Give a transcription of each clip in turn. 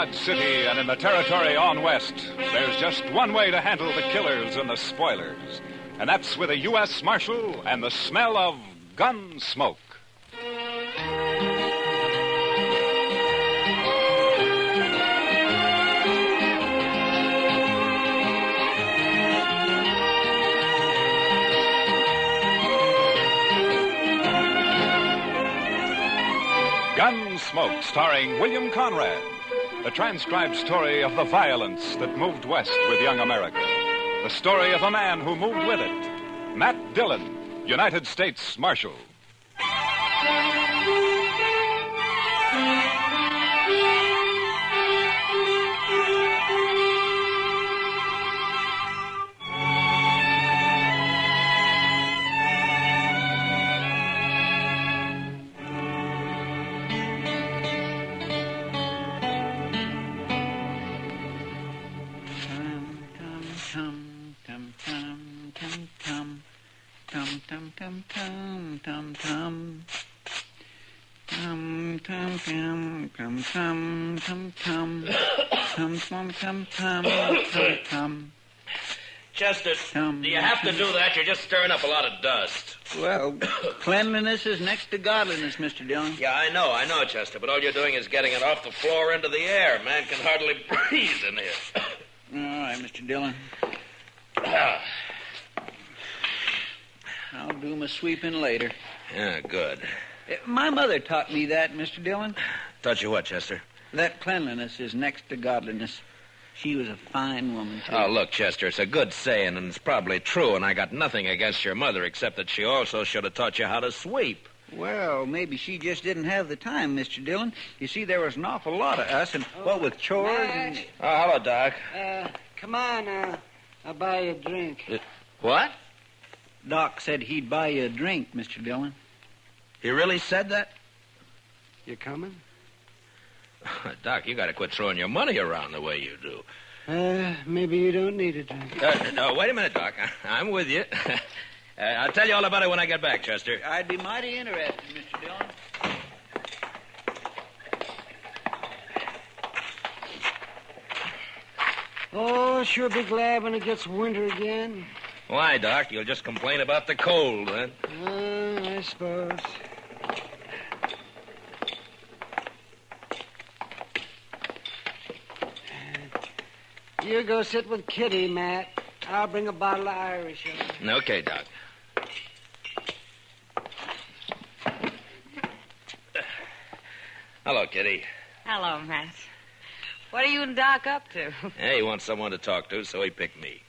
Dodge City and in the territory on west, there's just one way to handle the killers and the spoilers. And that's with a U.S. Marshal and the smell of Gunsmoke. Gunsmoke, starring William Conrad. The transcribed story of the violence that moved west with young America. The story of a man who moved with it. Matt Dillon, United States Marshal. Chester, do you have to do that? You're just stirring up a lot of dust. Well, cleanliness is next to godliness, Mr. Dillon. Yeah, I know, Chester, but all you're doing is getting it off the floor into the air. Man can hardly breathe in here. All right, Mr. Dillon. I'll do my sweeping later. Yeah, good. My mother taught me that, Mr. Dillon. Taught you what, Chester? That cleanliness is next to godliness. She was a fine woman, too. Oh, look, Chester, it's a good saying, and it's probably true, and I got nothing against your mother, except that she also should have taught you how to sweep. Well, maybe she just didn't have the time, Mr. Dillon. You see, there was an awful lot of us, and what with chores and... Oh, hello, Doc. Come on, I'll buy you a drink. What? Doc said he'd buy you a drink, Mr. Dillon. He really said that? You coming? Doc, you got to quit throwing your money around the way you do. Maybe you don't need a drink. No, wait a minute, Doc. I'm with you. I'll tell you all about it when I get back, Chester. I'd be mighty interested, Mr. Dillon. Oh, sure be glad when it gets winter again. Why, Doc? You'll just complain about the cold, then? I suppose. You go sit with Kitty, Matt. I'll bring a bottle of Irish over. Okay, Doc. Hello, Kitty. Hello, Matt. What are you and Doc up to? Hey, he wants someone to talk to, so he picked me.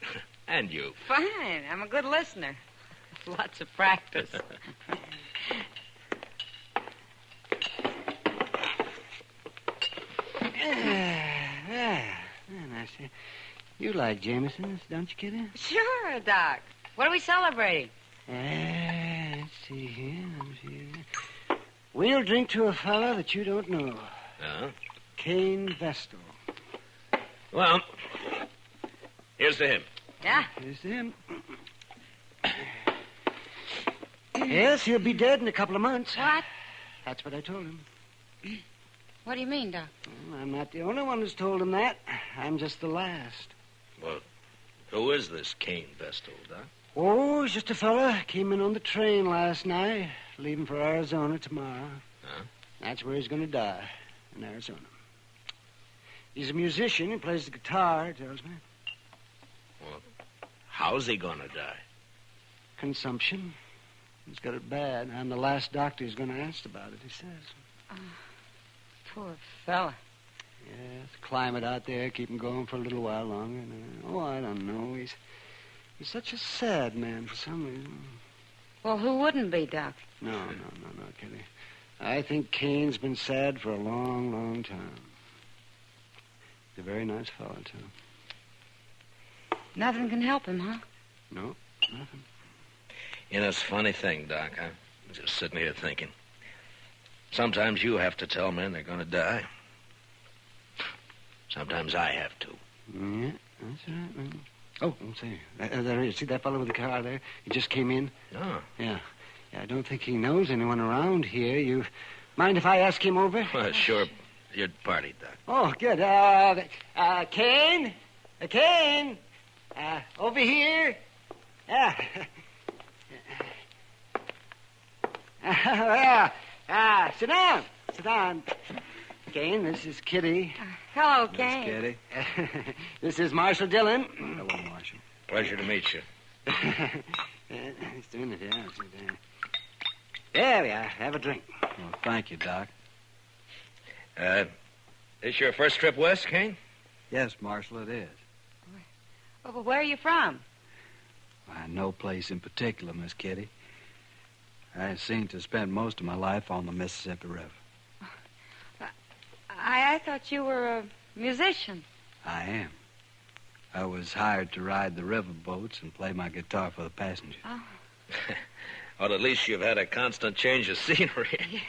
And you. Fine. I'm a good listener. Lots of practice. Nice. You like Jameson's, don't you, Kitty? Sure, Doc. What are we celebrating? Let's see here. We'll drink to a fella that you don't know. Cain Vestal. Well, here's to him. Yeah? Here's to him. Yes, he'll be dead in a couple of months. What? That's what I told him. What do you mean, Doc? Well, I'm not the only one who's told him that. I'm just the last. Well, who is this Cain Vestal, Doc? Oh, he's just a fella. Came in on the train last night, leaving for Arizona tomorrow. Huh? That's where he's going to die, in Arizona. He's a musician. He plays the guitar, he tells me. Well, how's he going to die? Consumption. He's got it bad. I'm the last doctor who's going to ask about it, he says. Poor fella. Yeah, the climate out there keep him going for a little while longer. I don't know. He's such a sad man for some reason. Well, who wouldn't be, Doc? No, Kitty. I think Cain's been sad for a long, long time. He's a very nice fellow, too. Nothing can help him, huh? No, nothing. You know, it's a funny thing, Doc. I'm just sitting here thinking. Sometimes you have to tell men they're going to die. Sometimes I have to. Yeah, that's right, man. Oh, say, there he is. See that fellow with the car there? He just came in. Oh. Yeah, I don't think he knows anyone around here. You mind if I ask him over? Sure. your party, Doc. Oh, good. Cain? Cain? Over here? Sit down. Sit down. Cain, this is Kitty. Hello, Miss Cain. Kitty. This is Marshal Dillon. Hello, Marshal. Pleasure to meet you. Just a minute, yeah. There we are. Have a drink. Well, thank you, Doc. This your first trip west, Cain? Yes, Marshal, it is. Well, where are you from? Why, no place in particular, Miss Kitty. I seem to spend most of my life on the Mississippi River. I thought you were a musician. I am. I was hired to ride the river boats and play my guitar for the passengers. Oh. Well, at least you've had a constant change of scenery.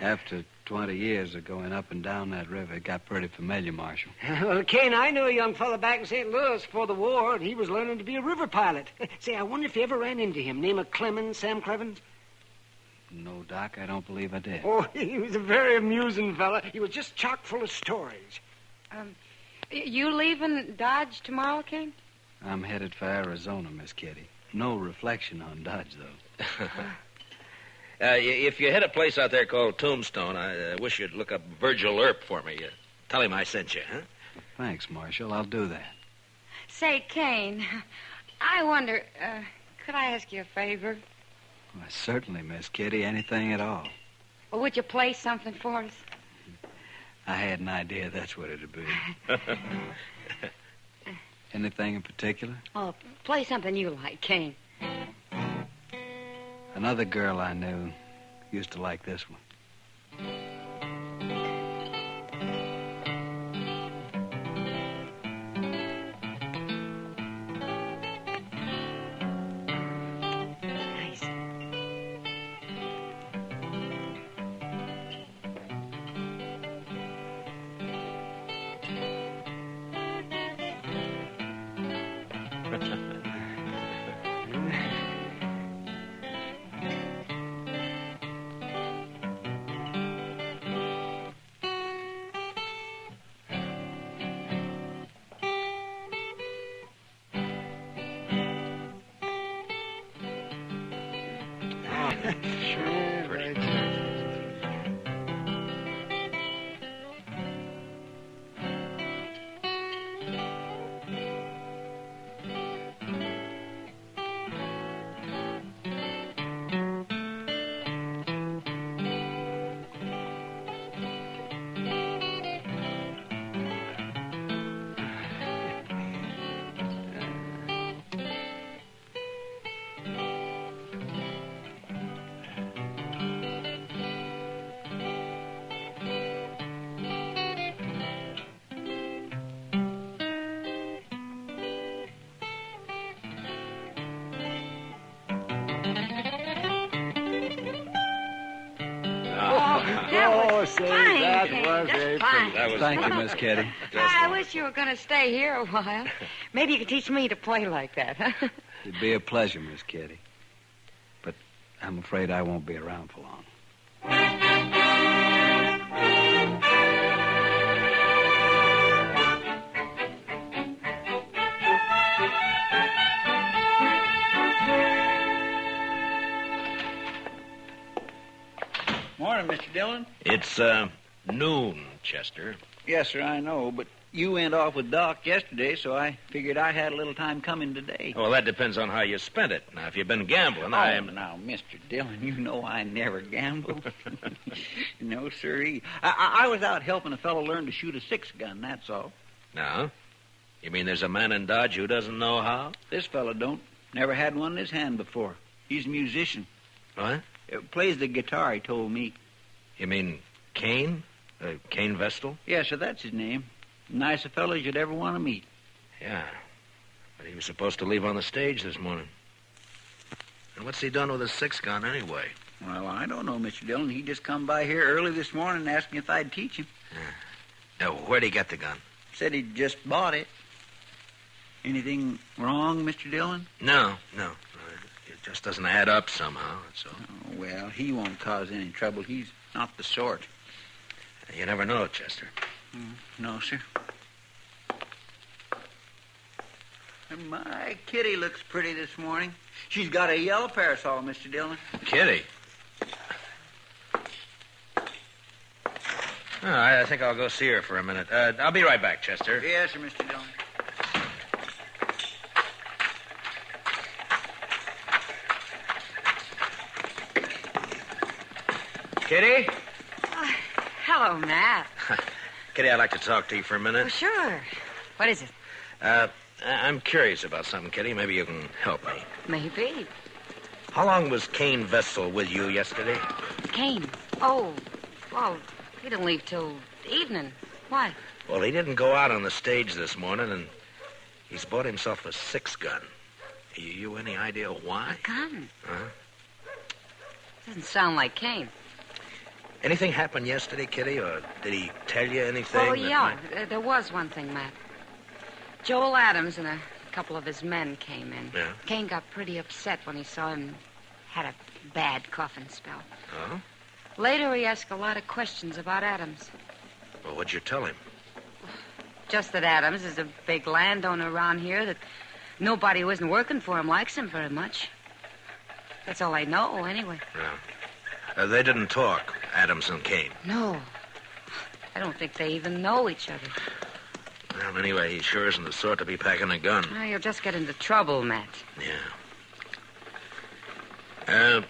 After 20 years of going up and down that river, it got pretty familiar, Marshal. Well, Cain, I knew a young fella back in St. Louis before the war, and he was learning to be a river pilot. Say, I wonder if you ever ran into him. Name of Clemens, Sam Clevens? No, Doc, I don't believe I did. Oh, he was a very amusing fella. He was just chock full of stories. You leaving Dodge tomorrow, Cain? I'm headed for Arizona, Miss Kitty. No reflection on Dodge, though. If you hit a place out there called Tombstone, I wish you'd look up Virgil Earp for me. Tell him I sent you, huh? Thanks, Marshal. I'll do that. Say, Cain, I wonder, could I ask you a favor? Why, certainly, Miss Kitty. Anything at all. Well, would you play something for us? I had an idea that's what it'd be. Anything in particular? Oh, play something you like, Cain. Another girl I knew used to like this one. Nice. Sure, pretty. Say, fine, that Cain, was just a fine. That was Thank you, Miss Kitty. I wish you were going to stay here a while. Maybe you could teach me to play like that, huh? It'd be a pleasure, Miss Kitty. But I'm afraid I won't be around for long. Morning, Mr. Dillon. It's noon, Chester. Yes, sir, I know, but you went off with Doc yesterday, so I figured I had a little time coming today. Well, that depends on how you spent it. Now, if you've been gambling, I am... Now, Mr. Dillon, you know I never gamble. No, sirree. I was out helping a fellow learn to shoot a 6-gun, that's all. Now? You mean there's a man in Dodge who doesn't know how? This fellow don't. Never had one in his hand before. He's a musician. What? Plays the guitar, he told me. You mean Cain? Cain Vestal? Yes, sir, that's his name. Nice a fellow as you'd ever want to meet. Yeah. But he was supposed to leave on the stage this morning. And what's he done with his 6-gun anyway? Well, I don't know, Mr. Dillon. He just come by here early this morning and asked me if I'd teach him. Now, where'd he get the gun? Said he just bought it. Anything wrong, Mr. Dillon? No. It just doesn't add up somehow, that's all. Oh, well, he won't cause any trouble. He's not the sort. You never know, Chester. No, sir. And my Kitty looks pretty this morning. She's got a yellow parasol, Mr. Dillon. Kitty? Oh, I think I'll go see her for a minute. I'll be right back, Chester. Yes, sir, Mr. Dillon. Kitty? Hello, Matt. Kitty, I'd like to talk to you for a minute. Oh, sure. What is it? I'm curious about something, Kitty. Maybe you can help me. Maybe. How long was Cain Vessel with you yesterday? Cain. Oh, well, he didn't leave till evening. Why? Well, he didn't go out on the stage this morning, and he's bought himself a 6-gun. You any idea why? A gun? Huh? Doesn't sound like Cain. Anything happened yesterday, Kitty, or did he tell you anything? Oh, yeah. There was one thing, Matt. Joel Adams and a couple of his men came in. Yeah? Cain got pretty upset when he saw him had a bad coughing spell. Oh? Later, he asked a lot of questions about Adams. Well, what'd you tell him? Just that Adams is a big landowner around here, that nobody who isn't working for him likes him very much. That's all I know, anyway. Yeah. They didn't talk, Adams and Cain. No. I don't think they even know each other. Well, anyway, he sure isn't the sort to be packing a gun. Well, you'll just get into trouble, Matt. Yeah.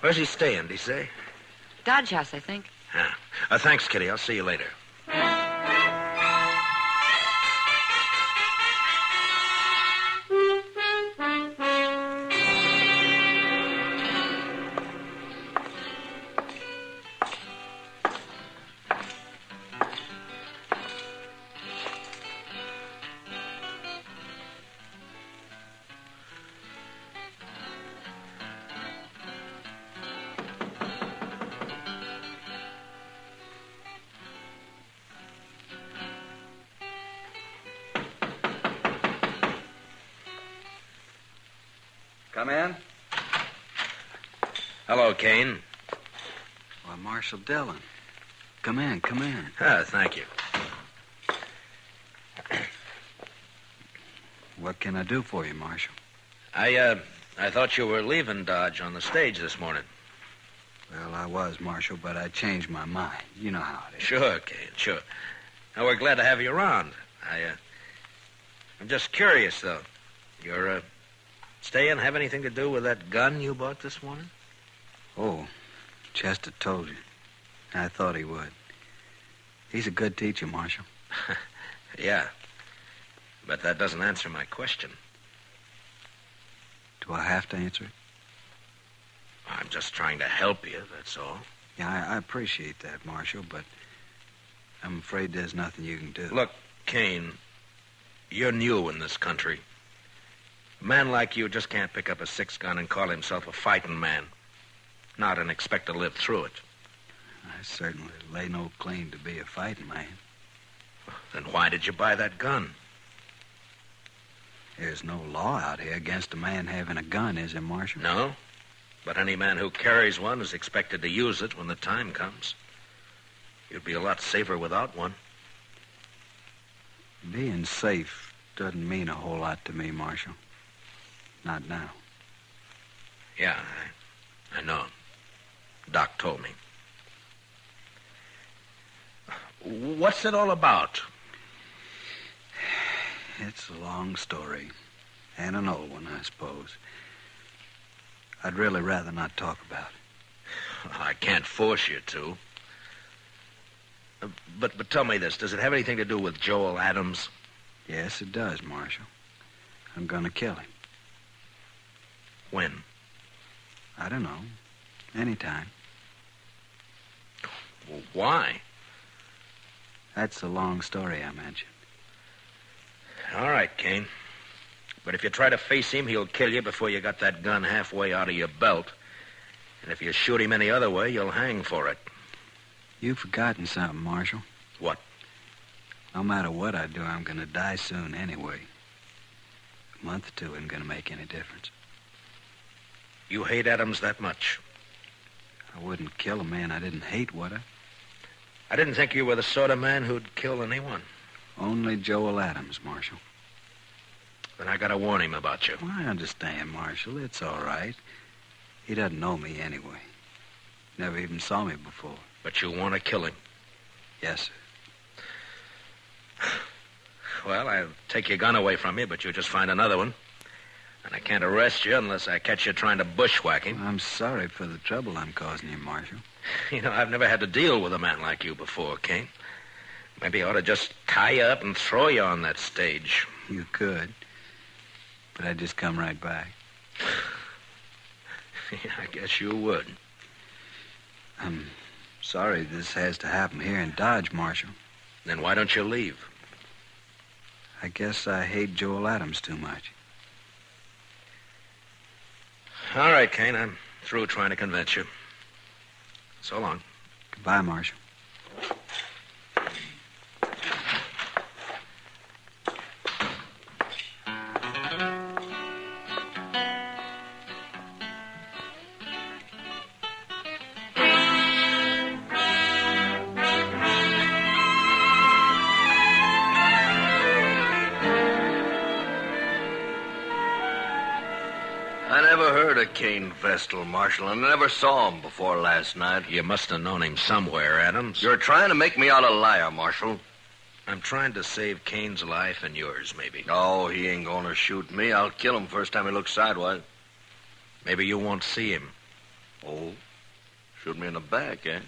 Where's he staying, did he say? Dodge House, I think. Yeah. Thanks, Kitty. I'll see you later. Come in. Hello, Cain. Why, Marshal Dillon. Come in, come in. Thank you. What can I do for you, Marshal? I thought you were leaving Dodge on the stage this morning. Well, I was, Marshal, but I changed my mind. You know how it is. Sure, Cain, sure. Now, we're glad to have you around. I'm just curious, though. Your staying have anything to do with that gun you bought this morning? Oh, Chester told you. I thought he would. He's a good teacher, Marshal. Yeah. But that doesn't answer my question. Do I have to answer it? I'm just trying to help you, that's all. Yeah, I appreciate that, Marshal, but I'm afraid there's nothing you can do. Look, Cain, you're new in this country. A man like you just can't pick up a 6-gun and call himself a fighting man. Not and expect to live through it. I certainly lay no claim to be a fighting man. Then why did you buy that gun? There's no law out here against a man having a gun, is there, Marshal? No. But any man who carries one is expected to use it when the time comes. You'd be a lot safer without one. Being safe doesn't mean a whole lot to me, Marshal. Not now. Yeah, I know. Doc told me. What's it all about? It's a long story. And an old one, I suppose. I'd really rather not talk about it. I can't force you to. But tell me this. Does it have anything to do with Joel Adams? Yes, it does, Marshal. I'm going to kill him. When? I don't know. Anytime. Well, why? That's the long story I mentioned. All right, Cain. But if you try to face him, he'll kill you before you got that gun halfway out of your belt. And if you shoot him any other way, you'll hang for it. You've forgotten something, Marshal. What? No matter what I do, I'm going to die soon anyway. A month or two isn't going to make any difference. You hate Adams that much? I wouldn't kill a man I didn't hate, would I? I didn't think you were the sort of man who'd kill anyone. Only Joel Adams, Marshal. Then I gotta warn him about you. Well, I understand, Marshal. It's all right. He doesn't know me anyway. Never even saw me before. But you want to kill him. Yes, sir. Well, I'll take your gun away from you, but you'll just find another one. And I can't arrest you unless I catch you trying to bushwhack him. I'm sorry for the trouble I'm causing you, Marshal. You know, I've never had to deal with a man like you before, Cain. Maybe I ought to just tie you up and throw you on that stage. You could. But I'd just come right back. Yeah, I guess you would. I'm sorry this has to happen here in Dodge, Marshal. Then why don't you leave? I guess I hate Joel Adams too much. All right, Cain, I'm through trying to convince you. So long. Goodbye, Marshal. I never heard of Cain Vestal, Marshal, and I never saw him before last night. You must have known him somewhere, Adams. You're trying to make me out a liar, Marshal. I'm trying to save Cain's life and yours, maybe. Oh, he ain't gonna shoot me. I'll kill him first time he looks sidewise. Maybe you won't see him. Oh, shoot me in the back, eh?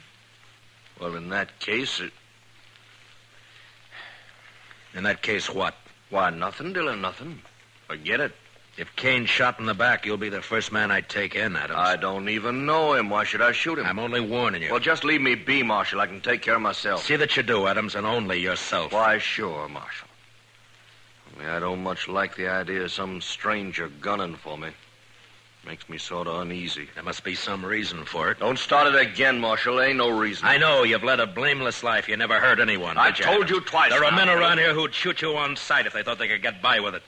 Well, in that case, In that case, what? why, nothing, Dillon, nothing. Forget it. If Cain's shot in the back, you'll be the first man I take in, Adams. I don't even know him. Why should I shoot him? I'm only warning you. Well, just leave me be, Marshal. I can take care of myself. See that you do, Adams, and only yourself. Why, sure, Marshal. Only I don't much like the idea of some stranger gunning for me. Makes me sort of uneasy. There must be some reason for it. Don't start it again, Marshal. Ain't no reason. I know you've led a blameless life. You never hurt anyone. I've did you, told Adams? you twice There are now, men Dillon. around here who'd shoot you on sight if they thought they could get by with it.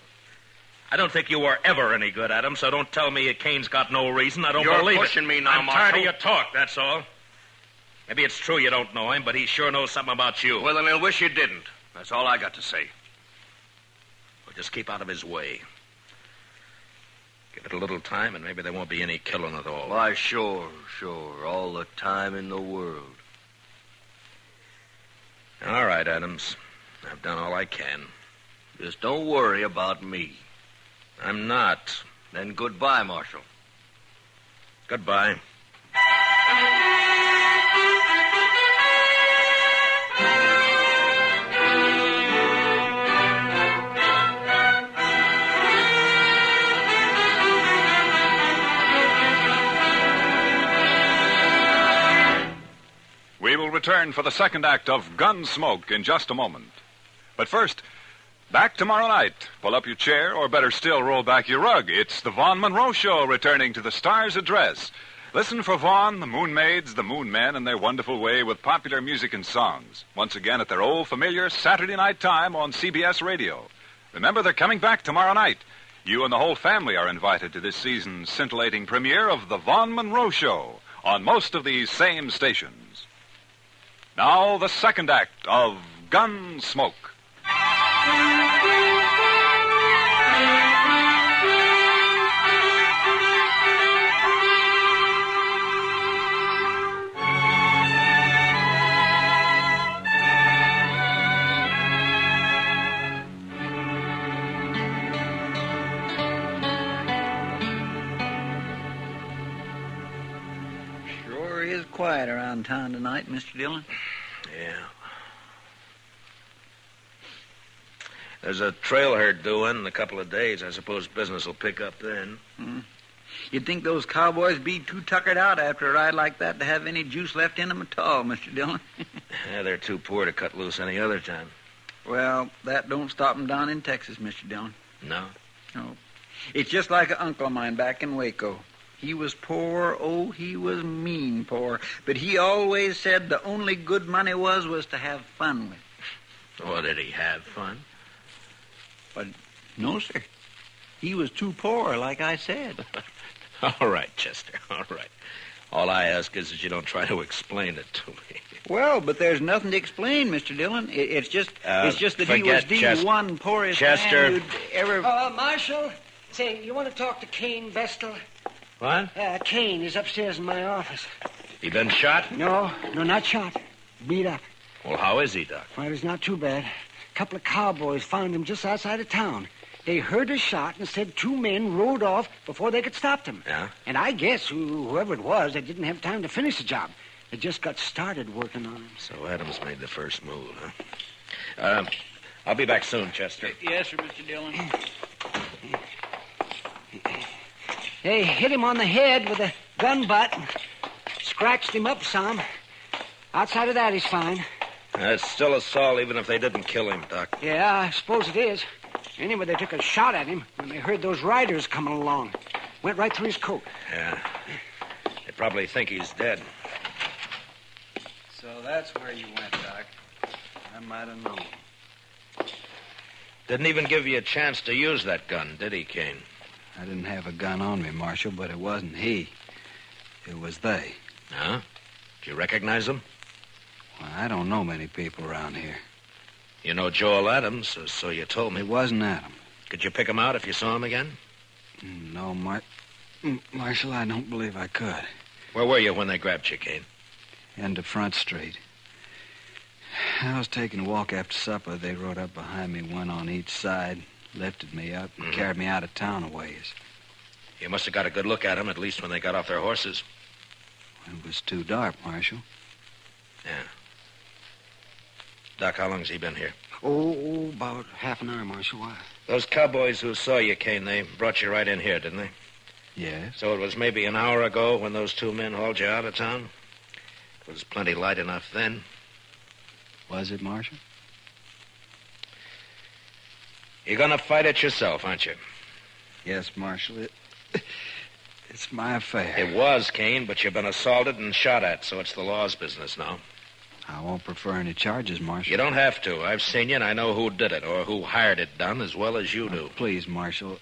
I don't think you were ever any good, Adams, so don't tell me Cain's got no reason. I don't You're believe it. pushing me now, I'm tired of Marshal. your talk, that's all. Maybe it's true you don't know him, but he sure knows something about you. Well, then he'll wish you didn't. That's all I got to say. Well, just keep out of his way. Give it a little time, and maybe there won't be any killing at all. Why, sure. All the time in the world. All right, Adams. I've done all I can. Just don't worry about me. I'm not. Then goodbye, Marshal. Goodbye. We will return for the second act of Gunsmoke in just a moment. But first, back tomorrow night. Pull up your chair, or better still, roll back your rug. It's the Vaughn Monroe Show returning to the Star's Address. Listen for Vaughn, the Moon Maids, the Moon Men, in their wonderful way with popular music and songs. Once again at their old familiar Saturday night time on CBS Radio. Remember, they're coming back tomorrow night. You and the whole family are invited to this season's scintillating premiere of the Vaughn Monroe Show on most of these same stations. Now, the second act of Gunsmoke. Sure is quiet around town tonight, Mr. Dillon. Yeah. There's a trail herd due in a couple of days. I suppose business will pick up then. You'd think those cowboys be too tuckered out after a ride like that to have any juice left in them at all, Mr. Dillon. Yeah, they're too poor to cut loose any other time. Well, that don't stop them down in Texas, Mr. Dillon. No? No. It's just like an uncle of mine back in Waco. He was poor, oh, he was mean poor. But he always said the only good money was to have fun with. Oh, did he have fun? But no, sir. He was too poor, like I said. All right, Chester, all right. All I ask is that you don't try to explain it to me. Well, but there's nothing to explain, Mr. Dillon. It's just that he was the one poorest Chester. man you'd ever... Marshal, say, you want to talk to Cain Vestal? What? Cain is upstairs in my office. He been shot? No, not shot. Beat up. Well, how is he, Doc? Well, it's not too bad. A couple of cowboys found him just outside of town. They heard a shot and said 2 men rode off before they could stop them. Yeah? And I guess whoever it was, they didn't have time to finish the job. They just got started working on him. So Adams made the first move, huh? I'll be back soon, Chester. Yes, sir, Mr. Dillon. They hit him on the head with a gun butt and scratched him up some. Outside of that, he's fine. It's still assault, even if they didn't kill him, Doc. Yeah, I suppose it is. Anyway, they took a shot at him when they heard those riders coming along. Went right through his coat. Yeah. They probably think he's dead. So that's where you went, Doc. I might have known. Didn't even give you a chance to use that gun, did he, Cain? I didn't have a gun on me, Marshal, but it wasn't he. It was they. Huh? Did you recognize them? Well, I don't know many people around here. You know Joel Adams, so you told me. It wasn't Adam. Could you pick him out if you saw him again? No, Marshal, I don't believe I could. Where were you when they grabbed you, Cain? End of Front Street. I was taking a walk after supper. They rode up behind me, one on each side, lifted me up, and carried me out of town a ways. You must have got a good look at them, at least when they got off their horses. It was too dark, Marshal. Yeah. Doc, how long has he been here? Oh, about half an hour, Marshal. Why? Those cowboys who saw you, Cain, they brought you right in here, didn't they? Yes. So it was maybe an hour ago when those 2 men hauled you out of town? It was plenty light enough then. Was it, Marshal? You're gonna fight it yourself, aren't you? Yes, Marshal. It's my affair. It was, Cain, but you've been assaulted and shot at, so it's the law's business now. I won't prefer any charges, Marshal. You don't have to. I've seen you, and I know who did it, or who hired it done, as well as you do. Please, Marshal.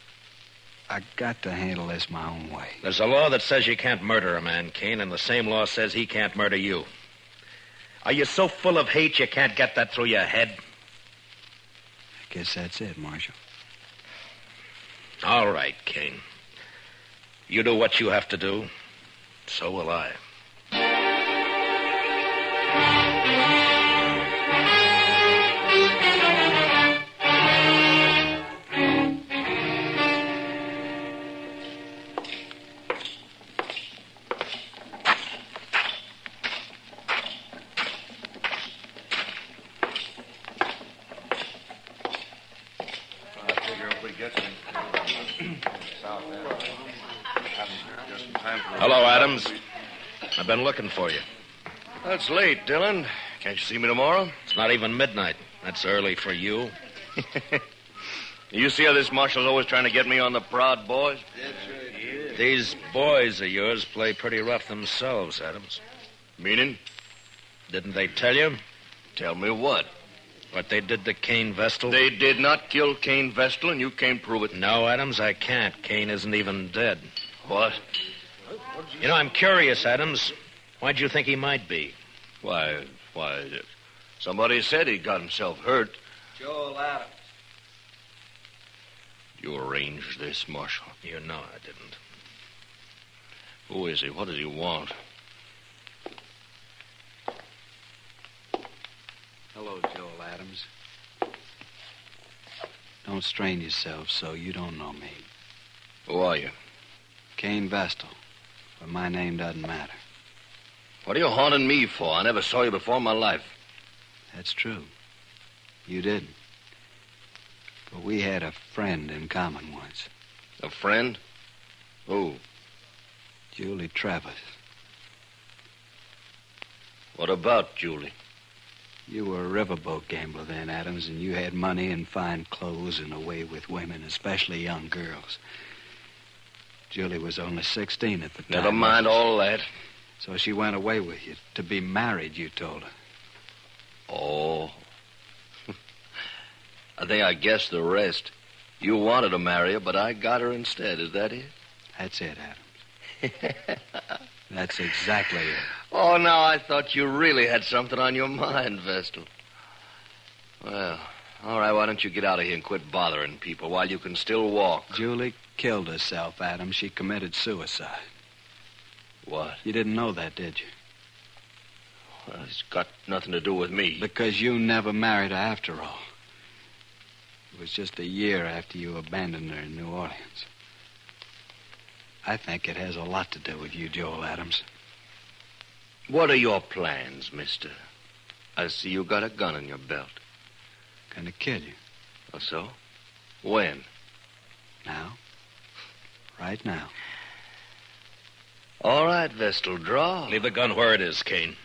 I got to handle this my own way. There's a law that says you can't murder a man, Cain, and the same law says he can't murder you. Are you so full of hate you can't get that through your head? I guess that's it, Marshal. All right, Cain. You do what you have to do. So will I. Hello, Adams. I've been looking for you. That's late, Dillon. Can't you see me tomorrow? It's not even midnight. That's early for you. You see how this marshal's always trying to get me on the prod, boys? These boys of yours play pretty rough themselves, Adams. Meaning? Didn't they tell you? Tell me what? What they did to Cain Vestal? They did not kill Cain Vestal, and you can't prove it. No, Adams, I can't. Cain isn't even dead. What? You know, I'm curious, Adams. Why'd you think he might be? Why, somebody said he got himself hurt. Joel Adams. You arranged this, Marshal. You know I didn't. Who is he? What does he want? Hello, Joel Adams. Don't strain yourself so you don't know me. Who are you? Cain Vestal. But my name doesn't matter. What are you haunting me for? I never saw you before in my life. That's true. You didn't. But we had a friend in common once. A friend? Who? Julie Travis. What about Julie? You were a riverboat gambler then, Adams, and you had money and fine clothes and a way with women, especially young girls. Julie was only 16 at the time. Never mind all that. So she went away with you to be married, you told her. Oh. I think I guessed the rest. You wanted to marry her, but I got her instead. Is that it? That's it, Adams. That's exactly it. Oh, now I thought you really had something on your mind, Vestal. Well, all right, why don't you get out of here and quit bothering people while you can still walk? Julie killed herself, Adam. She committed suicide. What? You didn't know that, did you? Well, it's got nothing to do with me. Because you never married her after all. It was just a year after you abandoned her in New Orleans. I think it has a lot to do with you, Joel Adams. What are your plans, mister? I see you got a gun in your belt. Gonna kill you. Oh, so? When? Now. Right now. All right, Vestal, draw. Leave the gun where it is, Cain.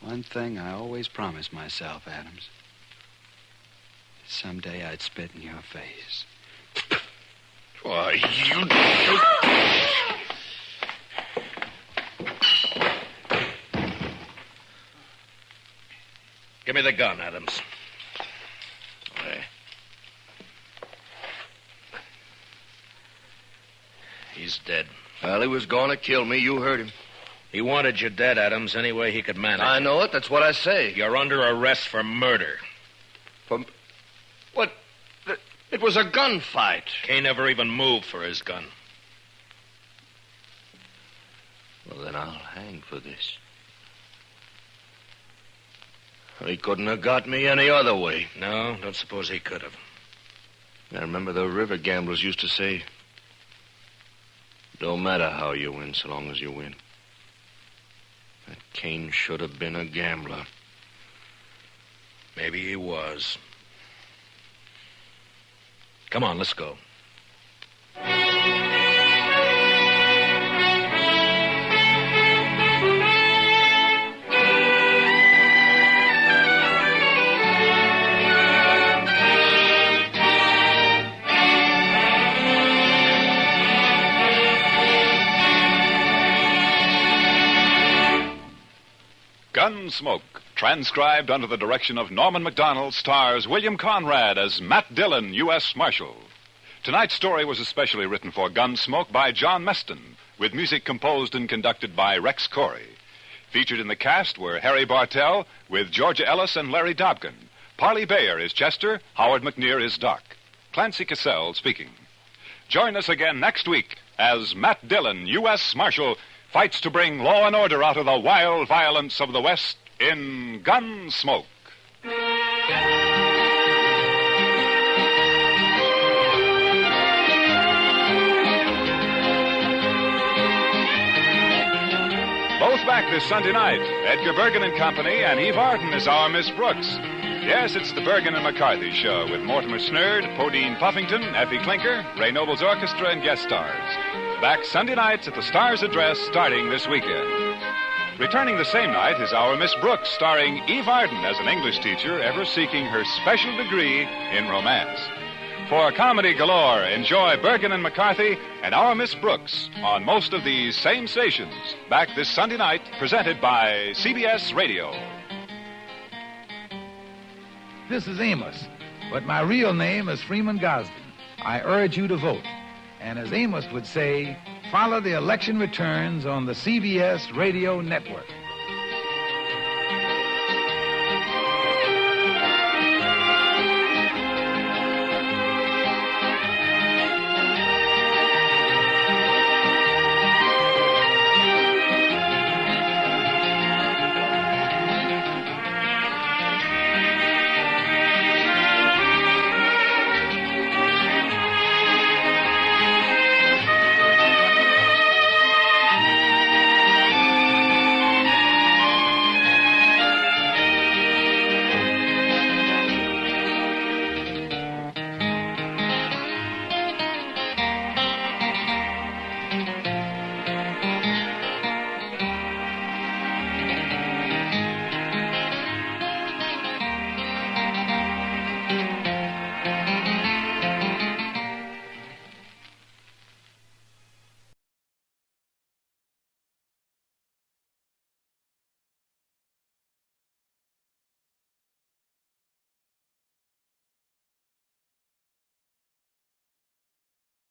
One thing I always promised myself, Adams. Someday I'd spit in your face. Why, you... Give me the gun, Adams. There. He's dead. Well, he was going to kill me. You heard him. He wanted you dead, Adams, any way he could manage. I know it. That's what I say. You're under arrest for murder. What? It was a gunfight. Cain never even moved for his gun. Well, then I'll hang for this. He couldn't have got me any other way. No, don't suppose he could have. I remember the river gamblers used to say, don't matter how you win so long as you win. That Cain should have been a gambler. Maybe he was. Come on, let's go. Gunsmoke, transcribed under the direction of Norman Macdonald, stars William Conrad as Matt Dillon, U.S. Marshal. Tonight's story was especially written for Gunsmoke by John Meston, with music composed and conducted by Rex Corey. Featured in the cast were Harry Bartell with Georgia Ellis and Larry Dobkin. Parley Bayer is Chester, Howard McNear is Doc. Clancy Cassell speaking. Join us again next week as Matt Dillon, U.S. Marshal, fights to bring law and order out of the wild violence of the West in Gunsmoke. Both back this Sunday night. Edgar Bergen and Company and Eve Arden is our Miss Brooks. Yes, it's the Bergen and McCarthy Show with Mortimer Snerd, Podine Puffington, Effie Clinker, Ray Noble's Orchestra, and guest stars. Back Sunday nights at the Star's Address starting this weekend. Returning the same night is our Miss Brooks, starring Eve Arden as an English teacher ever seeking her special degree in romance. For comedy galore, enjoy Bergen and McCarthy and our Miss Brooks on most of these same stations. Back this Sunday night, presented by CBS Radio. This is Amos, but my real name is Freeman Gosden. I urge you to vote. And as Amos would say, follow the election returns on the CBS Radio Network.